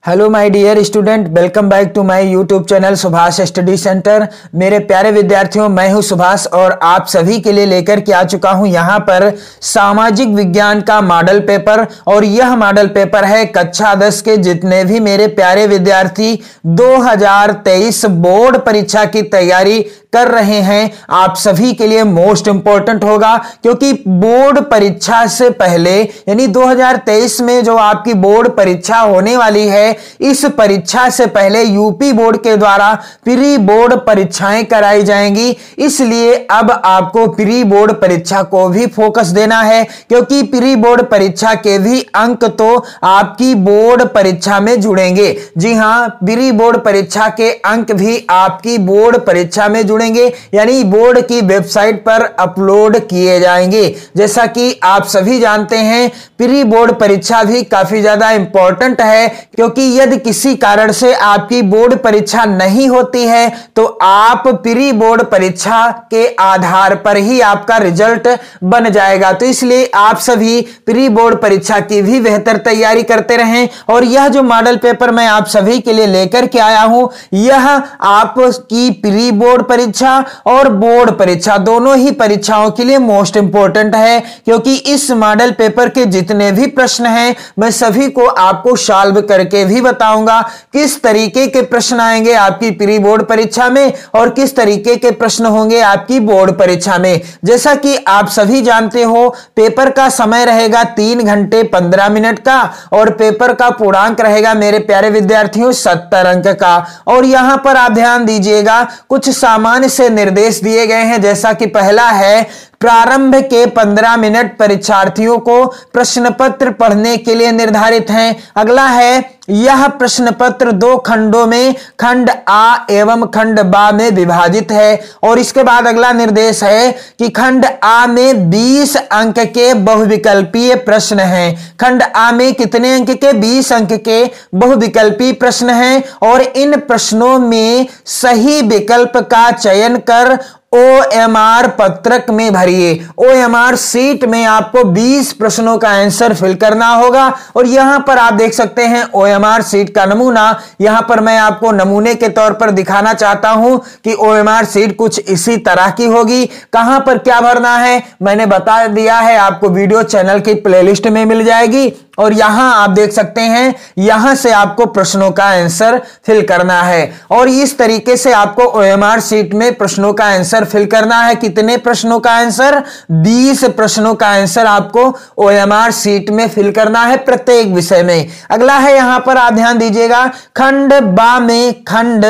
Hello my dear student, welcome back to my YouTube channel Subhash study centre. मेरे प्यारे विद्यार्थियों, मैं हूं सुभाष और आप सभी के लिए लेकर के आ चुका हूं यहां पर सामाजिक विज्ञान का मॉडल पेपर। और यह मॉडल पेपर है कक्षा 10 के जितने भी मेरे प्यारे विद्यार्थी 2023 बोर्ड परीक्षा की तैयारी कर रहे हैं, आप सभी के लिए मोस्ट इंपॉर्टेंट होगा। क्योंकि बोर्ड परीक्षा से पहले यानी 2023 में जो आपकी बोर्ड परीक्षा होने वाली है, इस परीक्षा से पहले यूपी बोर्ड के द्वारा प्री बोर्ड परीक्षाएं कराई जाएंगी। इसलिए अब आपको प्री बोर्ड परीक्षा को भी फोकस देना है, क्योंकि प्री बोर्ड परीक्षा के भी अंक तो आपकी बोर्ड परीक्षा में जुड़ेंगे। जी हां, प्री बोर्ड परीक्षा के अंक भी आपकी बोर्ड परीक्षा में जुड़ेंगे, यानी बोर्ड की वेबसाइट पर अपलोड किए जाएंगे। जैसा कि आप सभी जानते हैं, प्री बोर्ड परीक्षा भी काफी ज्यादा इंपॉर्टेंट है, क्योंकि यदि किसी कारण से आपकी बोर्ड परीक्षा नहीं होती है तो आप प्री बोर्ड परीक्षा के आधार पर ही आपका रिजल्ट बन जाएगा। तो इसलिए आप सभी प्री बोर्ड परीक्षा की भी बेहतर तैयारी करते रहें। और यह जो मॉडल पेपर मैं आप सभी के लिए लेकर के आया हूं, यह आपकी प्री बोर्ड परीक्षा और बोर्ड परीक्षा दोनों ही परीक्षाओं के लिए मोस्ट इंपॉर्टेंट है। क्योंकि इस मॉडल पेपर के जितने भी प्रश्न हैं, मैं सभी को आपको सॉल्व करके भी बताऊंगा किस तरीके के प्रश्न आएंगे आपकी प्री बोर्ड परीक्षा में और किस तरीके के प्रश्न होंगे आपकी बोर्ड परीक्षा में। जैसा कि आप सभी जानते हो, पेपर का समय रहेगा 3 घंटे 15 मिनट का और पेपर का पूर्णांक रहेगा मेरे प्यारे विद्यार्थियों 70 अंक का। और यहां पर आप ध्यान दीजिएगा, कुछ सामान्य से निर्देश दिए गए हैं। जैसा कि पहला है, प्रारंभ के 15 मिनट परीक्षार्थियों को प्रश्न पत्र पढ़ने के लिए निर्धारित हैं। अगला है, यह प्रश्न पत्र 2 खंडों में खंड आ एवं खंड बा में विभाजित है। और इसके बाद अगला निर्देश है कि खंड आ में 20 अंक के बहुविकल्पीय प्रश्न हैं। खंड आ में कितने अंक के? 20 अंक के बहुविकल्पीय प्रश्न हैं। और इन प्रश्नों में सही विकल्प का चयन कर OMR पत्रक में भरिए। OMR सीट में आपको 20 प्रश्नों का आंसर फिल करना होगा। और यहां पर आप देख सकते हैं OMR सीट का नमूना। यहां पर मैं आपको नमूने के तौर पर दिखाना चाहता हूं कि OMR सीट कुछ इसी तरह की होगी। कहां पर क्या भरना है मैंने बता दिया है, आपको वीडियो चैनल की प्लेलिस्ट में मिल जाएगी। और यहां आप देख सकते हैं, यहां से आपको प्रश्नों का आंसर फिल करना है। और इस तरीके से आपको OMR सीट में प्रश्नों का आंसर फिल करना है। कितने प्रश्नों का आंसर? 20 प्रश्नों का आंसर आपको OMR सीट में फिल करना है प्रत्येक विषय में। अगला है, यहां पर आप ध्यान दीजिएगा, खंड बा में खंड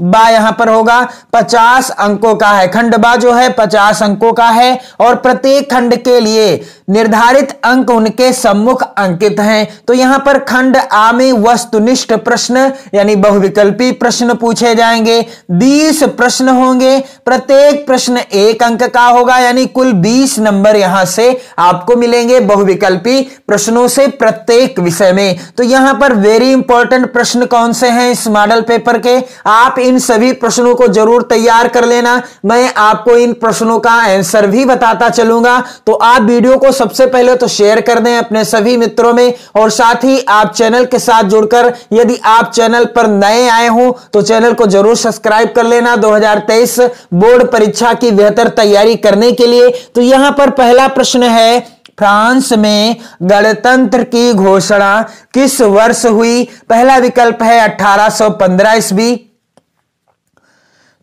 बा यहां पर होगा 50 अंकों का है। खंड बा जो है 50 अंकों का है और प्रत्येक खंड के लिए निर्धारित अंक उनके सम्मुख अंकित हैं। तो यहां पर खंड आ में वस्तुनिष्ठ प्रश्न यानी बहुविकल्पी प्रश्न पूछे जाएंगे। 20 प्रश्न होंगे, प्रत्येक प्रश्न 1 अंक का होगा, यानी कुल 20 नंबर यहां से आपको मिलेंगे बहुविकल्पी प्रश्नों से प्रत्येक विषय में। तो यहां पर वेरी इंपॉर्टेंट प्रश्न कौन से हैं इस मॉडल पेपर के, आप इन सभी प्रश्नों को जरूर तैयार कर लेना। मैं आपको इन प्रश्नों का आंसर भी बताता चलूंगा। तो आप वीडियो को सबसे पहले तो शेयर कर दें अपने सभी मित्रों में, और साथ ही आप चैनल के साथ जुड़कर यदि आप चैनल पर नए आए हो तो चैनल को जरूर सब्सक्राइब कर लेना 2023 बोर्ड परीक्षा की बेहतर तैयारी करने के लिए। तो यहां पर पहला प्रश्न है, फ्रांस में गणतंत्र की घोषणा किस वर्ष हुई? पहला विकल्प है 1815 ईस्वी,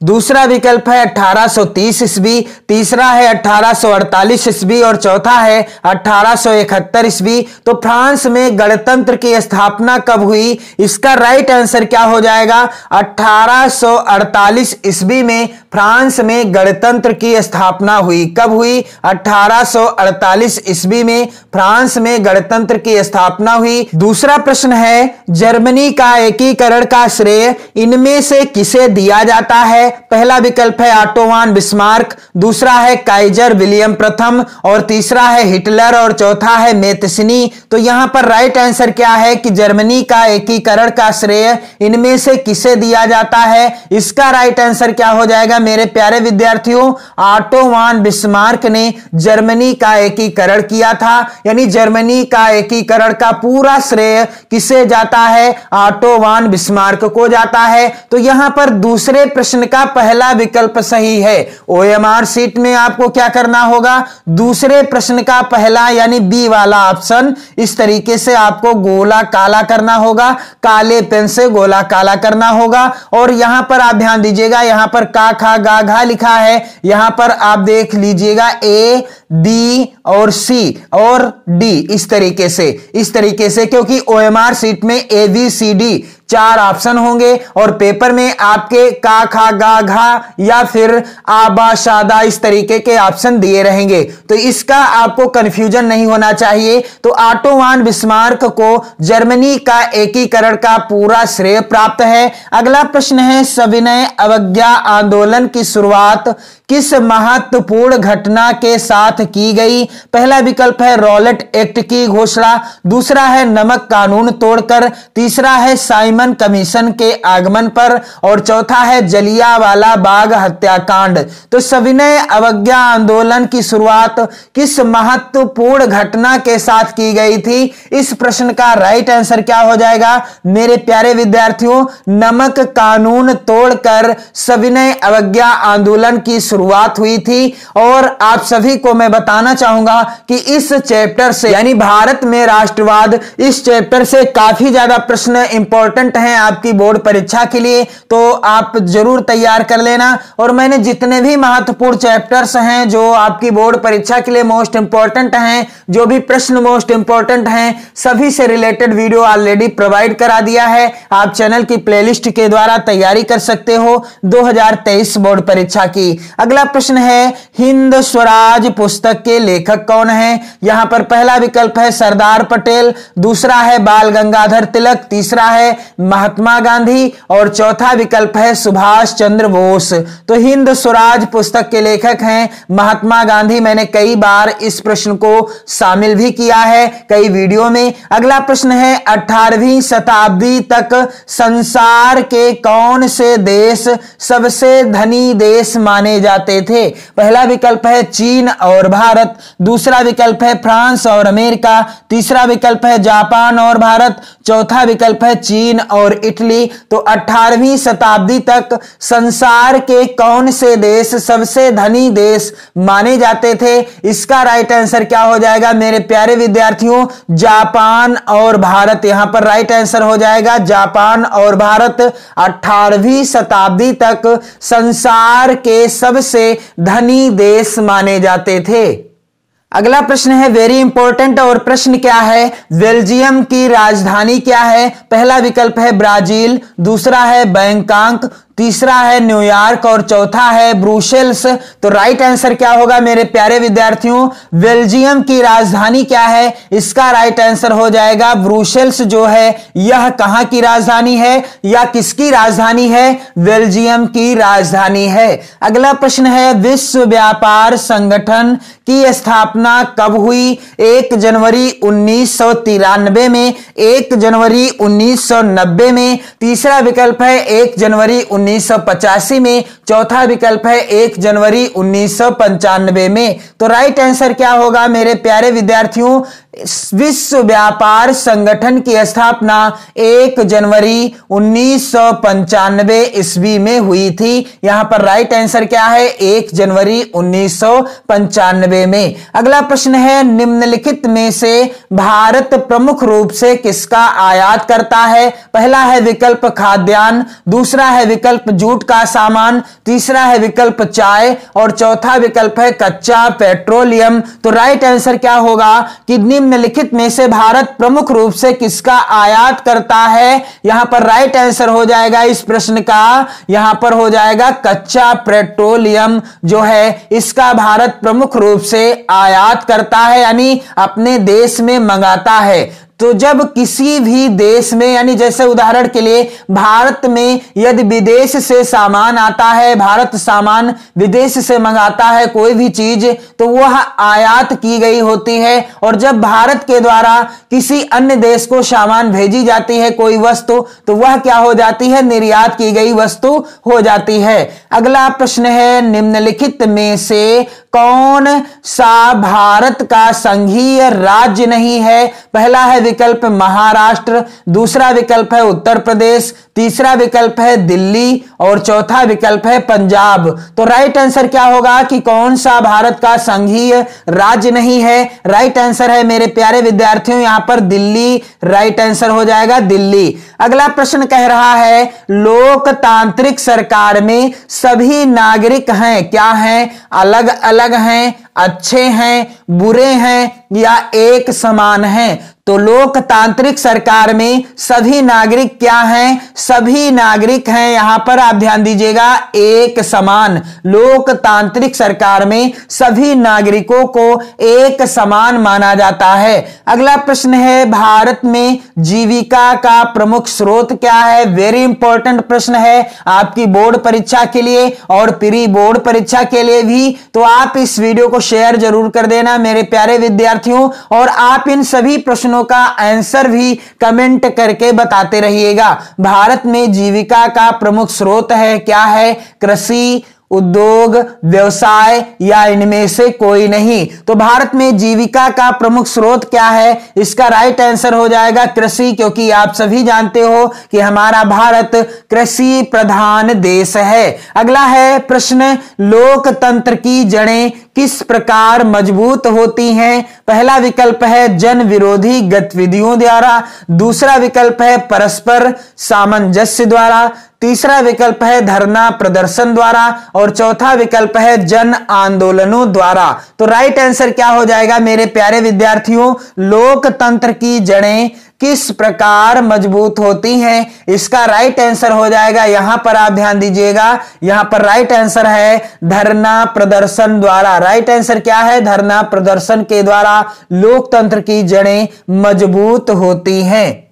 दूसरा विकल्प है 1830 ईस्वी, तीसरा है 1848 ईस्वी और चौथा है 1871 ईस्वी। तो फ्रांस में गणतंत्र की स्थापना कब हुई? इसका राइट आंसर क्या हो जाएगा? 1848 ईस्वी में फ्रांस में गणतंत्र की स्थापना हुई। कब हुई? 1848 ईस्वी में फ्रांस में गणतंत्र की स्थापना हुई। दूसरा प्रश्न है, जर्मनी का एकीकरण का श्रेय इनमें से किसे दिया जाता है? पहला विकल्प है ऑटो वान बिस्मार्क, दूसरा है काइजर विलियम प्रथम और तीसरा है हिटलर और चौथा है मेतसिनी। तो यहां पर राइट आंसर क्या है कि जर्मनी का एकीकरण का श्रेय इनमें से किसे दिया जाता है? इसका राइट आंसर क्या हो जाएगा मेरे प्यारे विद्यार्थियों? ऑटो वान बिस्मार्क ने जर्मनी का एकीकरण किया था, यानी जर्मनी का एकीकरण का पूरा श्रेय किसे जाता है? ऑटो वान बिस्मार्क को जाता है। तो यहां पर दूसरे प्रश्न का पहला विकल्प सही है। ओएमआर शीट में आपको क्या करना होगा? दूसरे प्रश्न का पहला यानी बी वाला ऑप्शन इस तरीके से आपको गोला काला करना होगा, काले पेन से गोला काला करना होगा। और यहां पर आप ध्यान दीजिएगा, यहां पर का खा गा घा लिखा है, यहां पर आप देख लीजिएगा ए बी और सी और डी इस तरीके से क्योंकि ओएमआर शीट में A B C D 4 option होंगे और पेपर में आपके का खा गा घा या फिर आबा शादा इस तरीके के ऑप्शन दिए रहेंगे। तो इसका आपको कंफ्यूजन नहीं होना चाहिए। तो ऑटो वान बिस्मार्क को जर्मनी का एकीकरण का पूरा श्रेय प्राप्त है। अगला प्रश्न है, सविनय अवज्ञा आंदोलन की शुरुआत किस महत्वपूर्ण घटना के साथ की गई? पहला विकल्प है रॉलेट एक्ट की घोषणा, दूसरा है नमक कानून तोड़कर, तीसरा है साइमन कमीशन के आगमन पर और चौथा है जलियांवाला बाग हत्याकांड। तो सविनय अवज्ञा आंदोलन की शुरुआत किस महत्वपूर्ण घटना के साथ की गई थी? इस प्रश्न का राइट आंसर क्या हो जाएगा मेरे प्यारे विद्यार्थियों? नमक कानून तोड़कर सविनय अवज्ञा आंदोलन की शुरुआत हुई थी। और आप सभी को मैं बताना चाहूंगा कि इस चैप्टर से यानी भारत में राष्ट्रवाद, इस चैप्टर से काफी ज्यादा प्रश्न इंपॉर्टेंट हैं आपकी बोर्ड परीक्षा के लिए, तो आप जरूर तैयार कर लेना। और मैंने जितने भी महत्वपूर्ण चैप्टर्स हैं जो आपकी बोर्ड परीक्षा के लिए मोस्ट इंपॉर्टेंट हैं, जो भी प्रश्न मोस्ट इंपॉर्टेंट हैं, सभी से रिलेटेड वीडियो ऑलरेडी प्रोवाइड करा दिया है। आप चैनल की प्लेलिस्ट के द्वारा तैयारी कर सकते हो 2023 बोर्ड परीक्षा की। अगला प्रश्न है, हिंद स्वराज पुस्तक के लेखक कौन है? यहां पर पहला विकल्प है सरदार पटेल, दूसरा है बाल गंगाधर तिलक, तीसरा है महात्मा गांधी और चौथा विकल्प है सुभाष चंद्र बोस। तो हिंद स्वराज पुस्तक के लेखक हैं महात्मा गांधी। मैंने कई बार इस प्रश्न को शामिल भी किया है कई वीडियो में। अगला प्रश्न है, 18वीं शताब्दी तक संसार के कौन से देश सबसे धनी देश माने जाते थे? पहला विकल्प है चीन और भारत, दूसरा विकल्प है फ्रांस और अमेरिका, तीसरा विकल्प है जापान और भारत, चौथा विकल्प है चीन और इटली। तो 18वीं शताब्दी तक संसार के कौन से देश सबसे धनी देश माने जाते थे? इसका राइट आंसर क्या हो जाएगा मेरे प्यारे विद्यार्थियों? जापान और भारत। यहां पर राइट आंसर हो जाएगा जापान और भारत 18वीं शताब्दी तक संसार के सबसे धनी देश माने जाते थे। अगला प्रश्न है वेरी इंपॉर्टेंट और प्रश्न क्या है, बेल्जियम की राजधानी क्या है? पहला विकल्प है ब्राजील, दूसरा है बैंकॉक, तीसरा है न्यूयॉर्क और चौथा है ब्रुसेल्स। तो राइट आंसर क्या होगा मेरे प्यारे विद्यार्थियों? बेल्जियम की राजधानी क्या है? इसका राइट आंसर हो जाएगा ब्रुसेल्स। जो है यह कहां की राजधानी है या किसकी राजधानी है? बेल्जियम की राजधानी है। अगला प्रश्न है, विश्व व्यापार संगठन की स्थापना कब हुई? 1 जनवरी 1993 में, 1 जनवरी 1990 में, तीसरा विकल्प है 1 जनवरी 1985 में, चौथा विकल्प है 1 जनवरी 1995 में। तो राइट आंसर क्या होगा मेरे प्यारे विद्यार्थियों? विश्व व्यापार संगठन की स्थापना 1 जनवरी 1995 ईस्वी में हुई थी। यहां पर राइट आंसर क्या है? 1 जनवरी 1995 में। अगला प्रश्न है, निम्नलिखित में से भारत प्रमुख रूप से किसका आयात करता है? पहला है विकल्प खाद्यान्न, दूसरा है विकल्प जूट का सामान, तीसरा है विकल्प चाय और चौथा विकल्प है कच्चा पेट्रोलियम। तो राइट आंसर क्या होगा कि निम्नलिखित में से भारत प्रमुख रूप से किसका आयात करता है? यहां पर राइट आंसर हो जाएगा इस प्रश्न का, यहां पर हो जाएगा कच्चा पेट्रोलियम जो है इसका भारत प्रमुख रूप से आयात करता है, यानी अपने देश में मंगाता है। तो जब किसी भी देश में, यानी जैसे उदाहरण के लिए भारत में यदि विदेश से सामान आता है, भारत सामान विदेश से मंगाता है कोई भी चीज, तो वह आयात की गई होती है। और जब भारत के द्वारा किसी अन्य देश को सामान भेजी जाती है कोई वस्तु, तो वह क्या हो जाती है? निर्यात की गई वस्तु हो जाती है। अगला प्रश्न है, निम्नलिखित में से कौन सा भारत का संघीय राज्य नहीं है? पहला है विकल्प महाराष्ट्र, दूसरा विकल्प है उत्तर प्रदेश, तीसरा विकल्प है दिल्ली और चौथा विकल्प है पंजाब। तो राइट आंसर क्या होगा कि कौन सा भारत का संघीय राज्य नहीं है? राइट आंसर है मेरे प्यारे विद्यार्थियों यहां पर दिल्ली, राइट आंसर हो जाएगा दिल्ली। अगला प्रश्न कह रहा है, लोकतांत्रिक सरकार में सभी नागरिक हैं, क्या हैं? अलग अलग हैं, अच्छे हैं, बुरे हैं या एक समान हैं? तो लोकतांत्रिक सरकार में सभी नागरिक क्या हैं? सभी नागरिक हैं, यहां पर आप ध्यान दीजिएगा, एक समान। लोकतांत्रिक सरकार में सभी नागरिकों को एक समान माना जाता है। अगला प्रश्न है, भारत में जीविका का प्रमुख स्रोत क्या है? वेरी इंपॉर्टेंट प्रश्न है आपकी बोर्ड परीक्षा के लिए और प्री बोर्ड परीक्षा के लिए भी। तो आप इस वीडियो को शेयर जरूर कर देना मेरे प्यारे विद्यार्थियों, और आप इन सभी प्रश्नों का आंसर भी कमेंट करके बताते रहिएगा। भारत में जीविका का प्रमुख स्रोत है, क्या है? कृषि, उद्योग, व्यवसाय या इनमें से कोई नहीं? तो भारत में जीविका का प्रमुख स्रोत क्या है? इसका राइट आंसर हो जाएगा कृषि, क्योंकि आप सभी जानते हो कि हमारा भारत कृषि प्रधान देश है। अगला है प्रश्न, लोकतंत्र की जड़ें किस प्रकार मजबूत होती हैं? पहला विकल्प है जन विरोधी गतिविधियों द्वारा, दूसरा विकल्प है परस्पर सामंजस्य द्वारा, तीसरा विकल्प है धरना प्रदर्शन द्वारा और चौथा विकल्प है जन आंदोलनों द्वारा। तो राइट आंसर क्या हो जाएगा मेरे प्यारे विद्यार्थियों? लोकतंत्र की जड़ें किस प्रकार मजबूत होती हैं? इसका राइट आंसर हो जाएगा, यहां पर आप ध्यान दीजिएगा, यहां पर राइट आंसर है धरना प्रदर्शन द्वारा। राइट आंसर क्या है? धरना प्रदर्शन के द्वारा लोकतंत्र की जड़ें मजबूत होती हैं।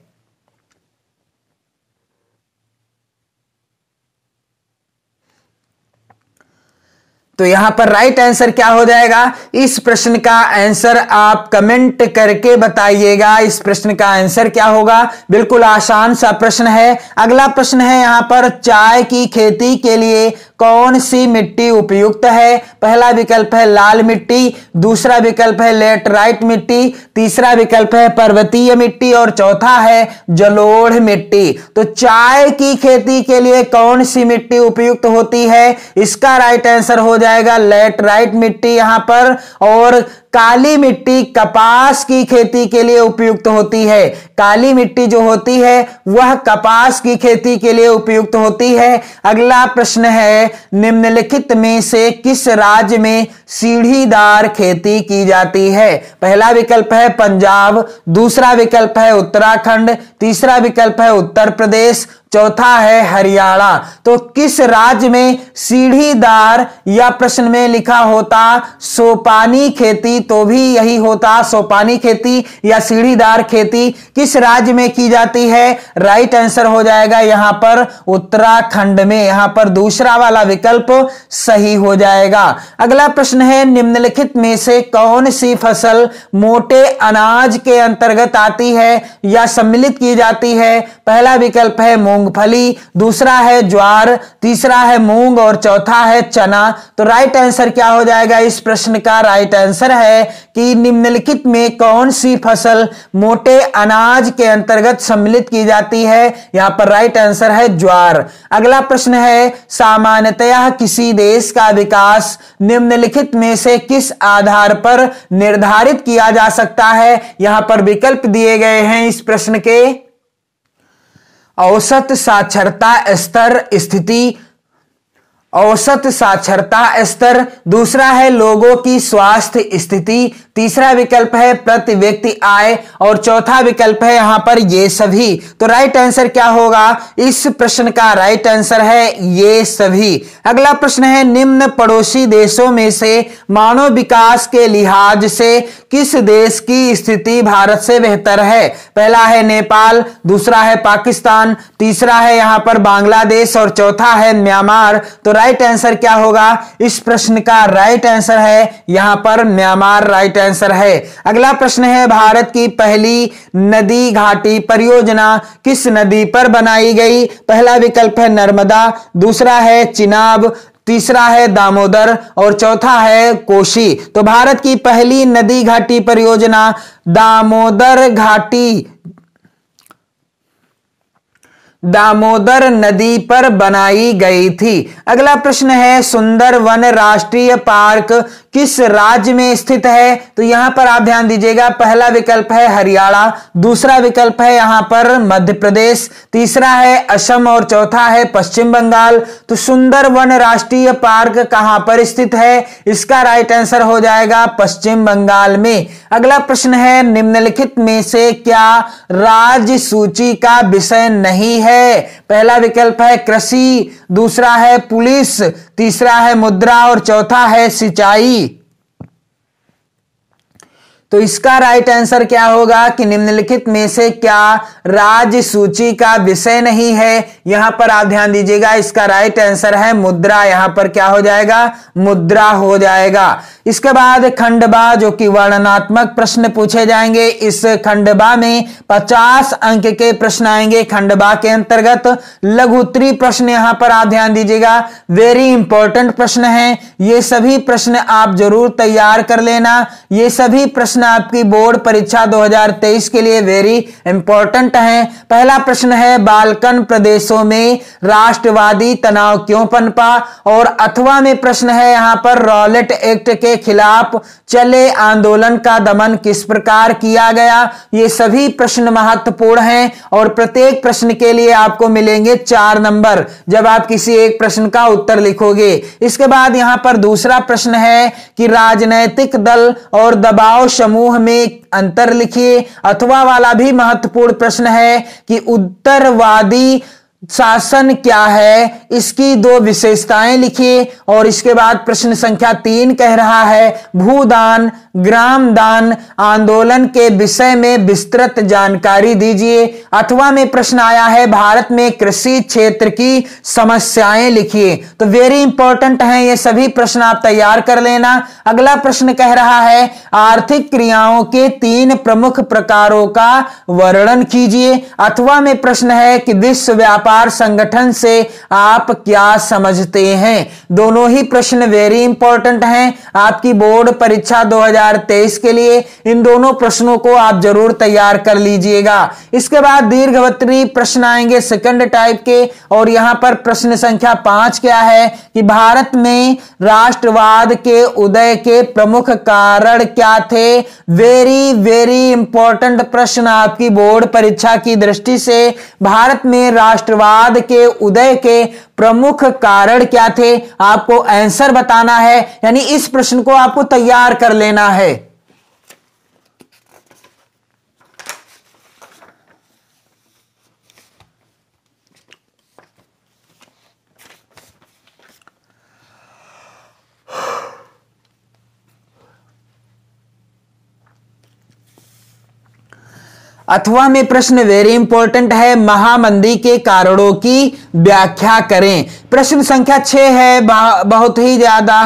तो यहां पर राइट आंसर क्या हो जाएगा? इस प्रश्न का आंसर आप कमेंट करके बताइएगा। इस प्रश्न का आंसर क्या होगा? बिल्कुल आसान सा प्रश्न है। अगला प्रश्न है यहां पर, चाय की खेती के लिए कौन सी मिट्टी उपयुक्त है? पहला विकल्प है लाल मिट्टी, दूसरा विकल्प है लेटराइट मिट्टी, तीसरा विकल्प है पर्वतीय मिट्टी और चौथा है जलोढ़ मिट्टी। तो चाय की खेती के लिए कौन सी मिट्टी उपयुक्त होती है? इसका राइट आंसर हो जाएगा लेटराइट मिट्टी यहां पर। और काली मिट्टी कपास की खेती के लिए उपयुक्त होती है। काली मिट्टी जो होती है वह कपास की खेती के लिए उपयुक्त होती है। अगला प्रश्न है, निम्नलिखित में से किस राज्य में सीढ़ीदार खेती की जाती है? पहला विकल्प है पंजाब, दूसरा विकल्प है उत्तराखंड, तीसरा विकल्प है उत्तर प्रदेश, चौथा है हरियाणा। तो किस राज्य में सीढ़ीदार, या प्रश्न में लिखा होता सोपानी खेती तो भी यही होता, सोपानी खेती या सीढ़ीदार खेती किस राज्य में की जाती है? राइट आंसर हो जाएगा यहां पर उत्तराखंड में। यहां पर दूसरा वाला विकल्प सही हो जाएगा। अगला प्रश्न है, निम्नलिखित में से कौन सी फसल मोटे अनाज के अंतर्गत आती है या सम्मिलित की जाती है? पहला विकल्प है मूंगफली, दूसरा है ज्वार, तीसरा है मूंग और चौथा है चना। तो राइट आंसर क्या हो जाएगा? इस प्रश्न का राइट आंसर है कि निम्नलिखित में कौन सी फसल मोटे अनाज के अंतर्गत सम्मिलित की जाती है? यहां पर राइट आंसर है ज्वार। अगला प्रश्न है, सामान्यतः किसी देश का विकास निम्नलिखित में से किस आधार पर निर्धारित किया जा सकता है? यहां पर विकल्प दिए गए हैं इस प्रश्न के, औसत साक्षरता स्तर स्थिति, औसत साक्षरता स्तर, दूसरा है लोगों की स्वास्थ्य स्थिति, तीसरा विकल्प है प्रति व्यक्ति आय और चौथा विकल्प है यहां पर ये सभी। तो राइट आंसर क्या होगा? इस प्रश्न का राइट आंसर है ये सभी। अगला प्रश्न है निम्न पड़ोसी देशों में से मानव विकास के लिहाज से किस देश की स्थिति भारत से बेहतर है? पहला है नेपाल, दूसरा है पाकिस्तान, तीसरा है यहां पर बांग्लादेश और चौथा है म्यांमार। तो राइट आंसर क्या होगा? इस प्रश्न का राइट आंसर है यहां पर म्यांमार राइट आंसर है। अगला प्रश्न है भारत की पहली नदी घाटी परियोजना किस नदी पर बनाई गई? पहला विकल्प है नर्मदा, दूसरा है चिनाब, तीसरा है दामोदर और चौथा है कोशी। तो भारत की पहली नदी घाटी परियोजना दामोदर नदी पर बनाई गई थी। अगला प्रश्न है सुंदरवन राष्ट्रीय पार्क किस राज्य में स्थित है? तो यहां पर आप ध्यान दीजिएगा, पहला विकल्प है हरियाणा, दूसरा विकल्प है यहां पर मध्य प्रदेश, तीसरा है असम और चौथा है पश्चिम बंगाल। तो सुंदरवन राष्ट्रीय पार्क कहां पर स्थित है? इसका राइट आंसर हो जाएगा पश्चिम बंगाल में। अगला प्रश्न है निम्नलिखित में से क्या राज्य सूची का विषय नहीं है? पहला विकल्प है कृषि, दूसरा है पुलिस, तीसरा है मुद्रा और चौथा है सिंचाई। तो इसका राइट आंसर क्या होगा कि निम्नलिखित में से क्या राज्य सूची का विषय नहीं है? यहां पर आप ध्यान दीजिएगा, इसका राइट आंसर है मुद्रा। यहां पर क्या हो जाएगा? मुद्रा हो जाएगा। इसके बाद खंडवा जो कि वर्णनात्मक प्रश्न पूछे जाएंगे। इस खंडवा में 50 अंक के प्रश्न आएंगे। खंडवा के अंतर्गत लघु उत्तरीय प्रश्न यहां पर आप ध्यान दीजिएगा, वेरी इंपॉर्टेंट प्रश्न है। ये सभी प्रश्न आप जरूर तैयार कर लेना। ये सभी प्रश्न आपकी बोर्ड परीक्षा 2023 के लिए वेरी इंपॉर्टेंट है। पहला प्रश्न है बाल्कन प्रदेशों में राष्ट्रवादी तनाव क्यों पनपा? और अथवा में प्रश्न है यहां पर रॉलेट एक्ट के खिलाफ चले आंदोलन का दमन किस प्रकार किया गया? ये सभी प्रश्न महत्वपूर्ण हैं और प्रत्येक प्रश्न के लिए आपको मिलेंगे 4 नंबर जब आप किसी एक प्रश्न का उत्तर लिखोगे। इसके बाद यहां पर दूसरा प्रश्न है कि राजनैतिक दल और दबाव समूह में अंतर लिखिए। अथवा वाला भी महत्वपूर्ण प्रश्न है कि उत्तरवादी शासन क्या है, इसकी 2 विशेषताएं लिखिए। और इसके बाद प्रश्न संख्या 3 कह रहा है भूदान ग्राम दान आंदोलन के विषय में विस्तृत जानकारी दीजिए। अथवा में प्रश्न आया है भारत में कृषि क्षेत्र की समस्याएं लिखिए। तो वेरी इंपॉर्टेंट हैं ये सभी प्रश्न, आप तैयार कर लेना। अगला प्रश्न कह रहा है आर्थिक क्रियाओं के 3 प्रमुख प्रकारों का वर्णन कीजिए। अथवा में प्रश्न है कि विश्व व्यापार संगठन से आप क्या समझते हैं। दोनों ही प्रश्न वेरी इंपॉर्टेंट हैं आपकी बोर्ड परीक्षा 2023 के लिए। इन दोनों प्रश्नों को आप जरूर तैयार कर लीजिएगा। इसके बाद दीर्घवृत्तीय प्रश्न आएंगे सेकंड टाइप के। और यहां पर प्रश्न संख्या 5 क्या है कि भारत में राष्ट्रवाद के उदय के प्रमुख कारण क्या थे। वेरी वेरी इंपॉर्टेंट प्रश्न आपकी बोर्ड परीक्षा की दृष्टि से। भारत में राष्ट्रवाद के उदय के प्रमुख कारण क्या थे, आपको आंसर बताना है, यानी इस प्रश्न को आपको तैयार कर लेना है। अथवा में प्रश्न वेरी इंपॉर्टेंट है महामंदी के कारणों की व्याख्या करें। प्रश्न संख्या 6 है बहुत ही ज्यादा,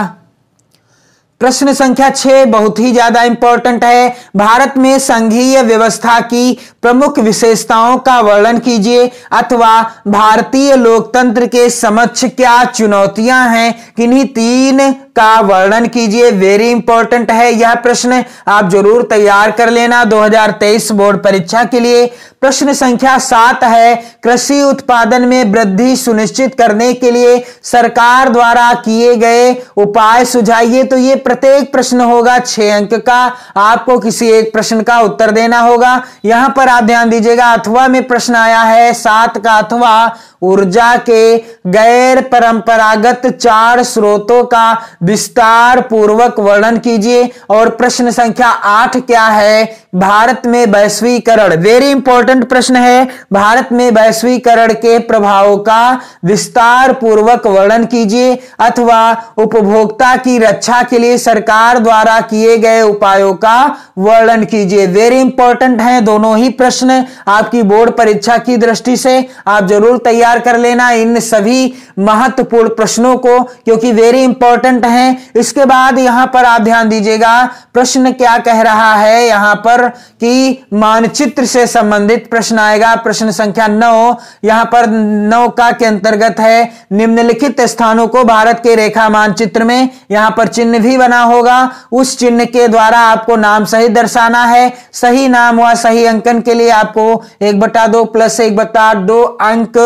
प्रश्न संख्या 6 बहुत ही ज्यादा इंपॉर्टेंट है। भारत में संघीय व्यवस्था की प्रमुख विशेषताओं का वर्णन कीजिए। अथवा भारतीय लोकतंत्र के समक्ष क्या चुनौतियां हैं, किन्हीं 3 का वर्णन कीजिए। वेरी इंपॉर्टेंट है यह प्रश्न, आप जरूर तैयार कर लेना 2023 बोर्ड परीक्षा के लिए। प्रश्न संख्या 7 है, कृषि उत्पादन में वृद्धि सुनिश्चित करने के लिए सरकार द्वारा किए गए उपाय सुझाइए। तो ये प्रत्येक प्रश्न होगा 6 अंक का, आपको किसी एक प्रश्न का उत्तर देना होगा। यहां पर आप ध्यान दीजिएगा, अथवा में प्रश्न आया है 7 का अथवा, ऊर्जा के गैर परंपरागत 4 स्रोतों का विस्तार पूर्वक वर्णन कीजिए। और प्रश्न संख्या 8 क्या है, भारत में वैश्वीकरण, वेरी इंपॉर्टेंट प्रश्न है, भारत में वैश्वीकरण के प्रभावों का विस्तार पूर्वक वर्णन कीजिए। अथवा उपभोक्ता की रक्षा के लिए सरकार द्वारा किए गए उपायों का वर्णन कीजिए। वेरी इंपॉर्टेंट है दोनों ही प्रश्न, आपकी बोर्ड परीक्षा की दृष्टि से आप जरूर तैयार कर लेना इन सभी महत्वपूर्ण प्रश्नों को, क्योंकि वेरी इंपॉर्टेंट हैं। इसके बाद यहां पर आप ध्यान दीजिएगा, प्रश्न क्या कह रहा है यहां पर कि मानचित्र से संबंधित प्रश्न आएगा। प्रश्न संख्या 9, यहां पर 9 का के अंतर्गत है, निम्नलिखित स्थानों को भारत के रेखा मानचित्र में, यहां पर चिन्ह भी बना होगा, उस चिन्ह के द्वारा आपको नाम सहित दर्शाना है। सही नाम व सही अंकन के लिए आपको 1/2 + 1/2 अंक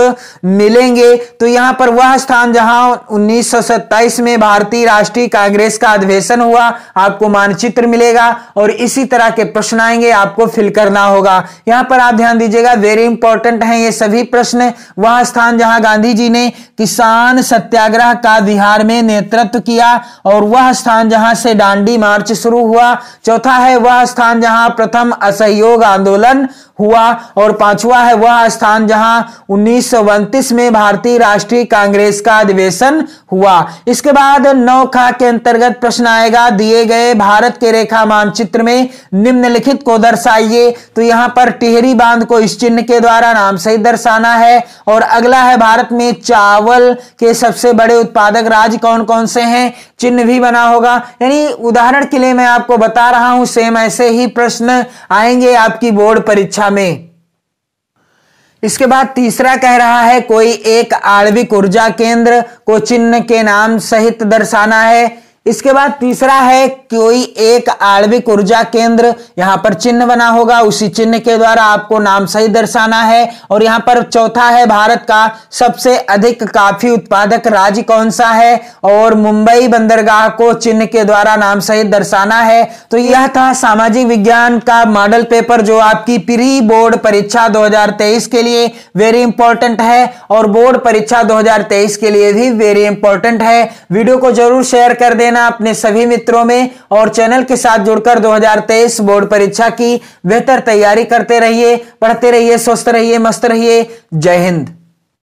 मिलेंगे। तो यहां पर वह स्थान जहां 1927 में भारतीय राष्ट्रीय कांग्रेस का अधिवेशन हुआ, आपको मानचित्र मिलेगा और इसी तरह के प्रश्न आएंगे, आपको फिल करना होगा। यहां पर आप ध्यान दीजिएगा, वेरी इंपॉर्टेंट हैं ये सभी प्रश्न। वह स्थान जहां गांधी जी ने किसान सत्याग्रह का बिहार में नेतृत्व किया और वह स्थान जहां से दांडी मार्च शुरू हुआ। चौथा है वह स्थान जहां प्रथम असहयोग आंदोलन हुआ और 5वां है वह स्थान जहां 1929 में भारतीय राष्ट्रीय कांग्रेस का अधिवेशन हुआ। इसके बाद 9 ख के अंतर्गत प्रश्न आएगा, दिए गए भारत के रेखा मानचित्र में निम्नलिखित को दर्शाइए। तो यहां पर टिहरी बांध को इस चिन्ह के द्वारा नाम सहित दर्शाना है। और अगला है, भारत में चावल के सबसे बड़े उत्पादक राज्य कौन कौन से हैं, चिन्ह भी बना होगा। यानी उदाहरण के लिए मैं आपको बता रहा हूं, सेम ऐसे ही प्रश्न आएंगे आपकी बोर्ड परीक्षा में। इसके बाद तीसरा कह रहा है, कोई एक आणविक ऊर्जा केंद्र को चिन्ह के नाम सहित दर्शाना है। इसके बाद तीसरा है, कोई एक आणविक ऊर्जा केंद्र, यहां पर चिन्ह बना होगा, उसी चिन्ह के द्वारा आपको नाम सहित दर्शाना है। और यहां पर चौथा है, भारत का सबसे अधिक कॉफी उत्पादक राज्य कौन सा है और मुंबई बंदरगाह को चिन्ह के द्वारा नाम सहित दर्शाना है। तो यह था सामाजिक विज्ञान का मॉडल पेपर जो आपकी प्री बोर्ड परीक्षा 2023 के लिए वेरी इंपॉर्टेंट है और बोर्ड परीक्षा 2023 के लिए भी वेरी इंपॉर्टेंट है। वीडियो को जरूर शेयर कर देना अपने सभी मित्रों में और चैनल के साथ जुड़कर 2023 बोर्ड परीक्षा की बेहतर तैयारी करते रहिए, पढ़ते रहिए, स्वस्थ रहिए, मस्त रहिए। जय हिंद।